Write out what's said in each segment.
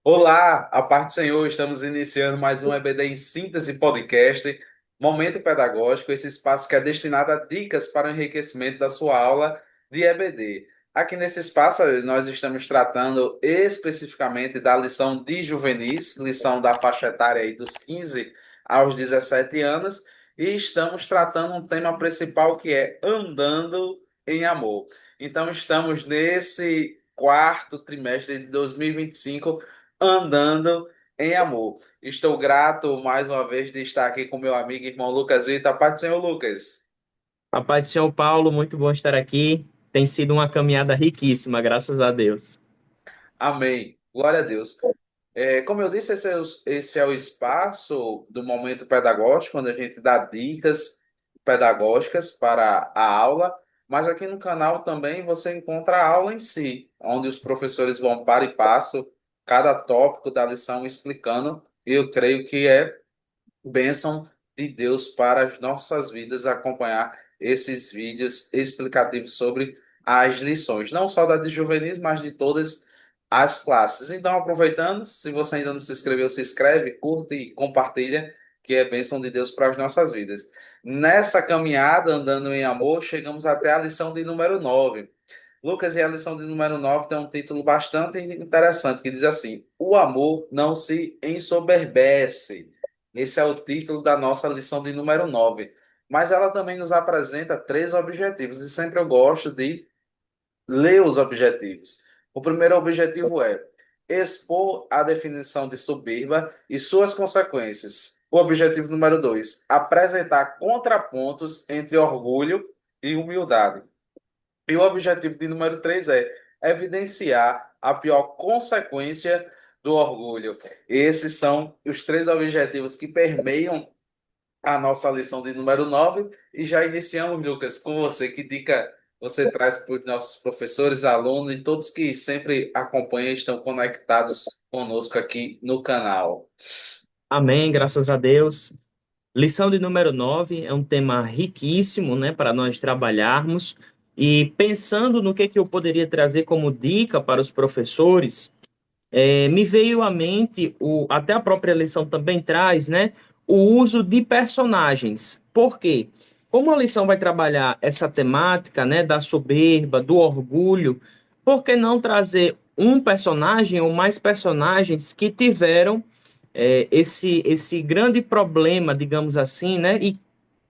Olá, a paz do Senhor, estamos iniciando mais um EBD em Síntese Podcast, Momento Pedagógico, esse espaço que é destinado a dicas para o enriquecimento da sua aula de EBD. Aqui nesse espaço, nós estamos tratando especificamente da lição de juvenis, lição da faixa etária aí dos 15 aos 17 anos, e estamos tratando um tema principal que é andando em amor. Então, estamos nesse quarto trimestre de 2025 andando em amor. Estou grato mais uma vez de estar aqui com meu amigo e irmão Lucas Vitor. Paz do Senhor, Lucas. A paz do Senhor Paulo, muito bom estar aqui. Tem sido uma caminhada riquíssima, graças a Deus. Amém. Glória a Deus. Como eu disse, esse é o espaço do momento pedagógico, onde a gente dá dicas pedagógicas para a aula, mas aqui no canal também você encontra a aula em si, onde os professores vão para e passo cada tópico da lição explicando, e eu creio que é bênção de Deus para as nossas vidas acompanhar esses vídeos explicativos sobre as lições, não só da de juvenis, mas de todas as classes. Então, aproveitando, se você ainda não se inscreveu, se inscreve, curte e compartilha, que é bênção de Deus para as nossas vidas. Nessa caminhada, andando em amor, chegamos até a lição de número 9. Lucas, e a lição de número 9 tem um título bastante interessante, que diz assim: O amor não se ensoberbece. Esse é o título da nossa lição de número 9. Mas ela também nos apresenta três objetivos, e sempre eu gosto de ler os objetivos. O primeiro objetivo é expor a definição de soberba e suas consequências. O objetivo número 2, apresentar contrapontos entre orgulho e humildade. E o objetivo de número 3 é evidenciar a pior consequência do orgulho. Esses são os três objetivos que permeiam a nossa lição de número 9. E já iniciamos, Lucas, com você. Que dica você traz para os nossos professores, alunos e todos que sempre acompanham e estão conectados conosco aqui no canal? Amém, graças a Deus. Lição de número 9 é um tema riquíssimo, né, para nós trabalharmos. E pensando no que eu poderia trazer como dica para os professores, me veio à mente, até a própria lição também traz, né, o uso de personagens. Por quê? Como a lição vai trabalhar essa temática, né, da soberba, do orgulho, por que não trazer um personagem ou mais personagens que tiveram esse grande problema, digamos assim, né,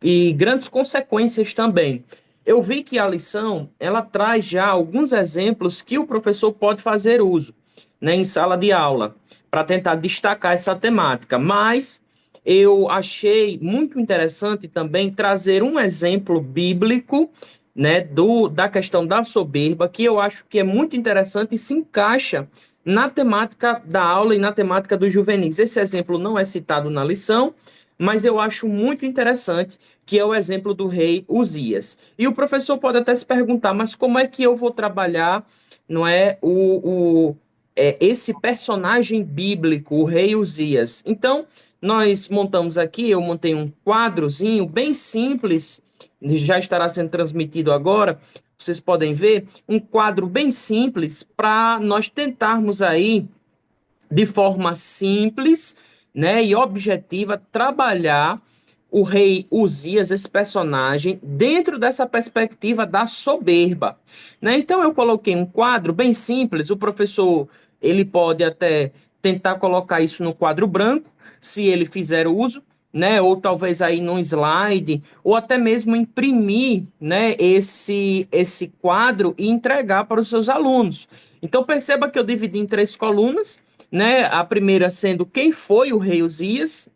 e grandes consequências também. Eu vi que a lição ela traz já alguns exemplos que o professor pode fazer uso, né, em sala de aula, para tentar destacar essa temática. Mas eu achei muito interessante também trazer um exemplo bíblico, né, da questão da soberba, que eu acho que é muito interessante e se encaixa na temática da aula e na temática dos juvenis. Esse exemplo não é citado na lição, mas eu acho muito interessante, que é o exemplo do rei Uzias. E o professor pode até se perguntar, mas como é que eu vou trabalhar, não é, esse personagem bíblico, o rei Uzias? Então, nós montamos aqui, eu montei um quadrozinho bem simples, já estará sendo transmitido agora, vocês podem ver, um quadro bem simples para nós tentarmos aí, de forma simples, né, e objetiva, trabalhar o rei Uzias, esse personagem, dentro dessa perspectiva da soberba, né? Então eu coloquei um quadro bem simples, o professor ele pode até tentar colocar isso no quadro branco, se ele fizer uso, né? Ou talvez aí num slide, ou até mesmo imprimir, né, esse quadro e entregar para os seus alunos. Então perceba que eu dividi em três colunas, né? A primeira sendo quem foi o rei Uzias,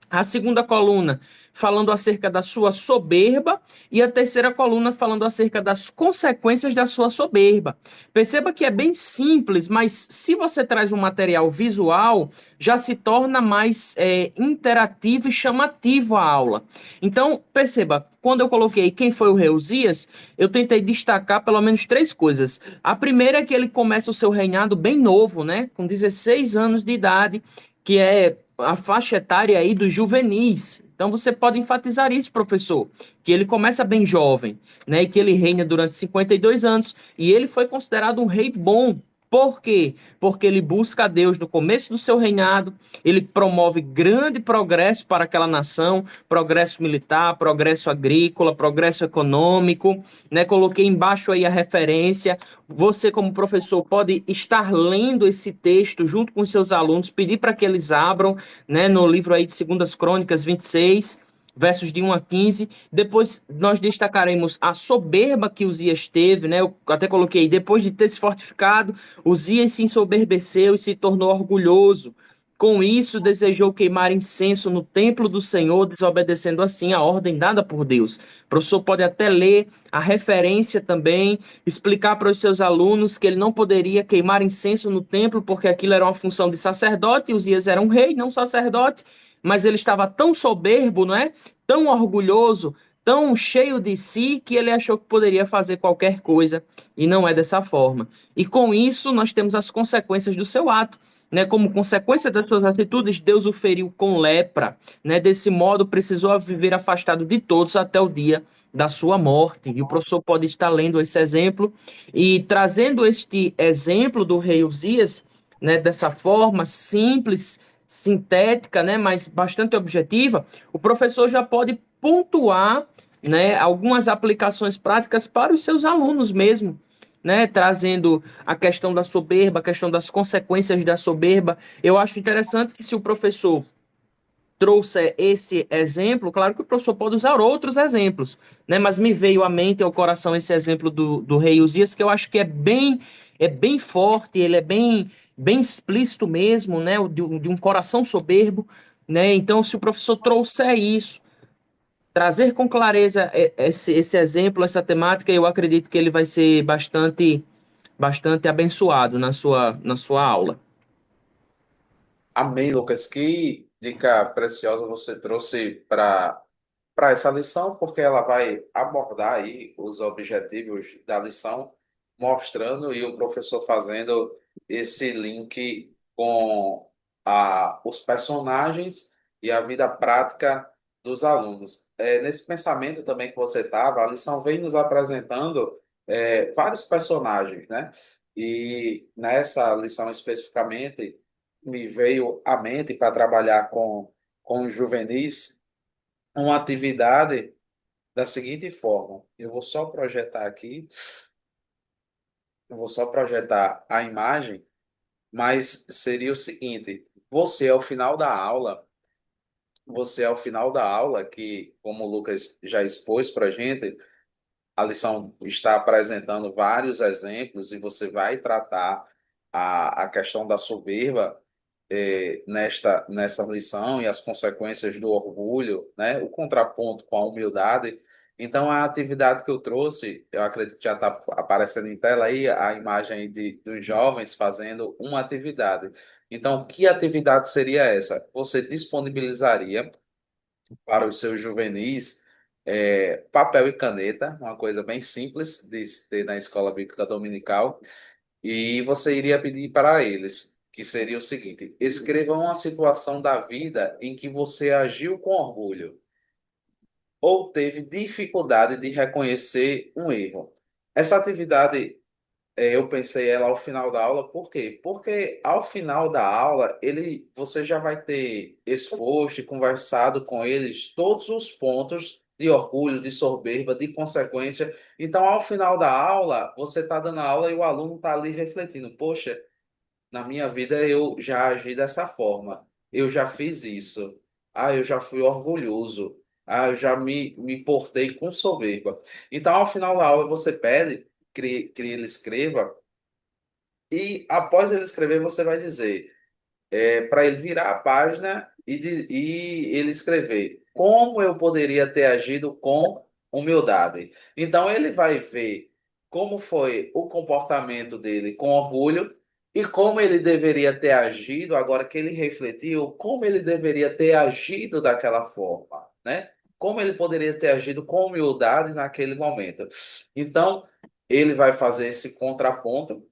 a segunda coluna falando acerca da sua soberba e a terceira coluna falando acerca das consequências da sua soberba. Perceba que é bem simples, mas se você traz um material visual, já se torna mais interativo e chamativo a aula. Então, perceba, quando eu coloquei quem foi o rei Uzias, eu tentei destacar pelo menos três coisas. A primeira é que ele começa o seu reinado bem novo, né? Com 16 anos de idade, que é a faixa etária aí dos juvenis. Então você pode enfatizar isso, professor, que ele começa bem jovem, né, e que ele reina durante 52 anos, e ele foi considerado um rei bom. Por quê? Porque ele busca a Deus no começo do seu reinado, ele promove grande progresso para aquela nação, progresso militar, progresso agrícola, progresso econômico, né? Coloquei embaixo aí a referência. Você, como professor, pode estar lendo esse texto junto com os seus alunos, pedir para que eles abram, né, no livro aí de Segundas Crônicas 26, versos de 1 a 15. Depois nós destacaremos a soberba que Uzias teve, né? Eu até coloquei, depois de ter se fortificado, Uzias se ensoberbeceu e se tornou orgulhoso. Com isso, desejou queimar incenso no templo do Senhor, desobedecendo assim a ordem dada por Deus. O professor pode até ler a referência também, explicar para os seus alunos que ele não poderia queimar incenso no templo, porque aquilo era uma função de sacerdote, Uzias era um rei, não sacerdote, mas ele estava tão soberbo, não é? Tão orgulhoso, tão cheio de si, que ele achou que poderia fazer qualquer coisa, e não é dessa forma. E com isso, nós temos as consequências do seu ato. Né, como consequência das suas atitudes, Deus o feriu com lepra. Né, desse modo, precisou viver afastado de todos até o dia da sua morte. E o professor pode estar lendo esse exemplo e trazendo este exemplo do rei Uzias, né, dessa forma simples, sintética, né, mas bastante objetiva, o professor já pode pontuar, né, algumas aplicações práticas para os seus alunos mesmo, né, trazendo a questão da soberba, a questão das consequências da soberba. Eu acho interessante que se o professor trouxe esse exemplo, claro que o professor pode usar outros exemplos, né? Mas me veio à mente, ao coração, esse exemplo do rei Uzias, que eu acho que é bem forte, ele é bem explícito mesmo, né? De um coração soberbo, né? Então, se o professor trouxer isso, trazer com clareza esse exemplo, essa temática, eu acredito que ele vai ser bastante abençoado na sua aula. Amém, Lucas. Que dica preciosa você trouxe para essa lição, porque ela vai abordar aí os objetivos da lição, mostrando e o professor fazendo esse link com os personagens e a vida prática dos alunos. Nesse pensamento também que você estava, a lição vem nos apresentando vários personagens, né? E nessa lição especificamente, me veio à mente para trabalhar com os juvenis uma atividade da seguinte forma. Eu vou só projetar a imagem, mas seria o seguinte: você ao final da aula, que, como o Lucas já expôs para a gente, a lição está apresentando vários exemplos e você vai tratar a questão da soberba nessa lição e as consequências do orgulho, né? O contraponto com a humildade. Então, a atividade que eu trouxe, eu acredito que já está aparecendo em tela aí a imagem aí dos jovens fazendo uma atividade. Então, que atividade seria essa? Você disponibilizaria para os seus juvenis papel e caneta, uma coisa bem simples de se ter na escola bíblica dominical, e você iria pedir para eles, que seria o seguinte: escreva uma situação da vida em que você agiu com orgulho ou teve dificuldade de reconhecer um erro. Essa atividade, eu pensei ela ao final da aula, por quê? Porque ao final da aula, você já vai ter exposto e conversado com eles todos os pontos de orgulho, de soberba, de consequência. Então, ao final da aula, você está dando aula e o aluno está ali refletindo: poxa, na minha vida eu já agi dessa forma. Eu já fiz isso. Ah, eu já fui orgulhoso. Ah, eu já me portei com soberba. Então, ao final da aula, você pede que ele escreva e, após ele escrever, você vai dizer para ele virar a página e ele escrever como eu poderia ter agido com humildade. Então ele vai ver como foi o comportamento dele com orgulho e como ele deveria ter agido, agora que ele refletiu, como ele deveria ter agido daquela forma, né? Como ele poderia ter agido com humildade naquele momento. Então, ele vai fazer esse contraponto.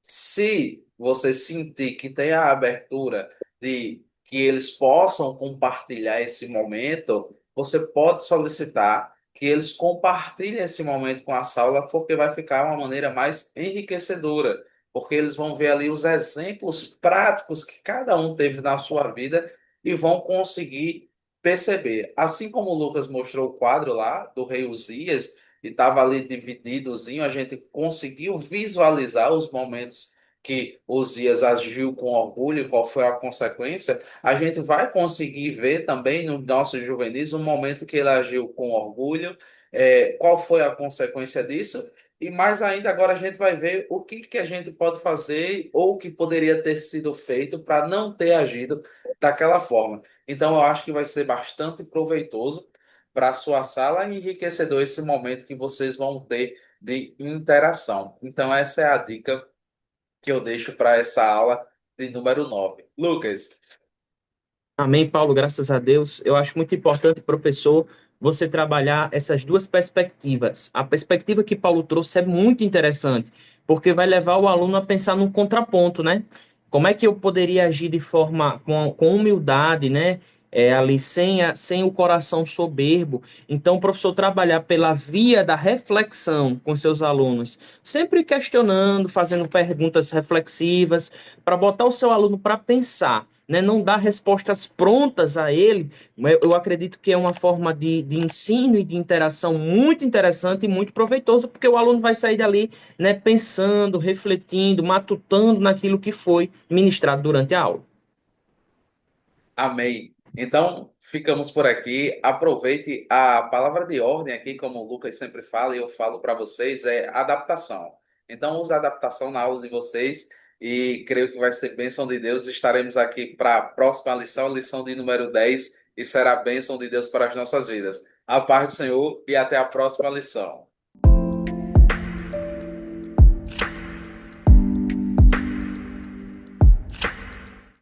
Se você sentir que tem a abertura de que eles possam compartilhar esse momento, você pode solicitar que eles compartilhem esse momento com a sala, porque vai ficar uma maneira mais enriquecedora. porque eles vão ver ali os exemplos práticos que cada um teve na sua vida e vão conseguir perceber. Assim como o Lucas mostrou o quadro lá do rei Uzias e estava ali divididozinho, a gente conseguiu visualizar os momentos que Uzias agiu com orgulho e qual foi a consequência. A gente vai conseguir ver também nos nossos juvenis um momento que ele agiu com orgulho, qual foi a consequência disso. E mais ainda, agora a gente vai ver o que que a gente pode fazer ou o que poderia ter sido feito para não ter agido daquela forma. Então, eu acho que vai ser bastante proveitoso para a sua sala e enriquecedor esse momento que vocês vão ter de interação. Então, essa é a dica que eu deixo para essa aula de número 9. Lucas, Amém, Paulo, graças a Deus. Eu acho muito importante, professor, você trabalhar essas duas perspectivas. A perspectiva que Paulo trouxe é muito interessante, porque vai levar o aluno a pensar no contraponto, né? Como é que eu poderia agir de forma com humildade, né? Ali sem o coração soberbo. Então, o professor trabalhar pela via da reflexão com seus alunos, sempre questionando, fazendo perguntas reflexivas, para botar o seu aluno para pensar, né? Não dar respostas prontas a ele. Eu acredito que é uma forma de ensino e de interação muito interessante e muito proveitosa, porque o aluno vai sair dali, né, pensando, refletindo, matutando naquilo que foi ministrado durante a aula. amém. Então, ficamos por aqui. Aproveite a palavra de ordem aqui, como o Lucas sempre fala, e eu falo para vocês, é adaptação. Então, use a adaptação na aula de vocês e creio que vai ser bênção de Deus. Estaremos aqui para a próxima lição, lição de número 10, e será bênção de Deus para as nossas vidas. A paz do Senhor e até a próxima lição.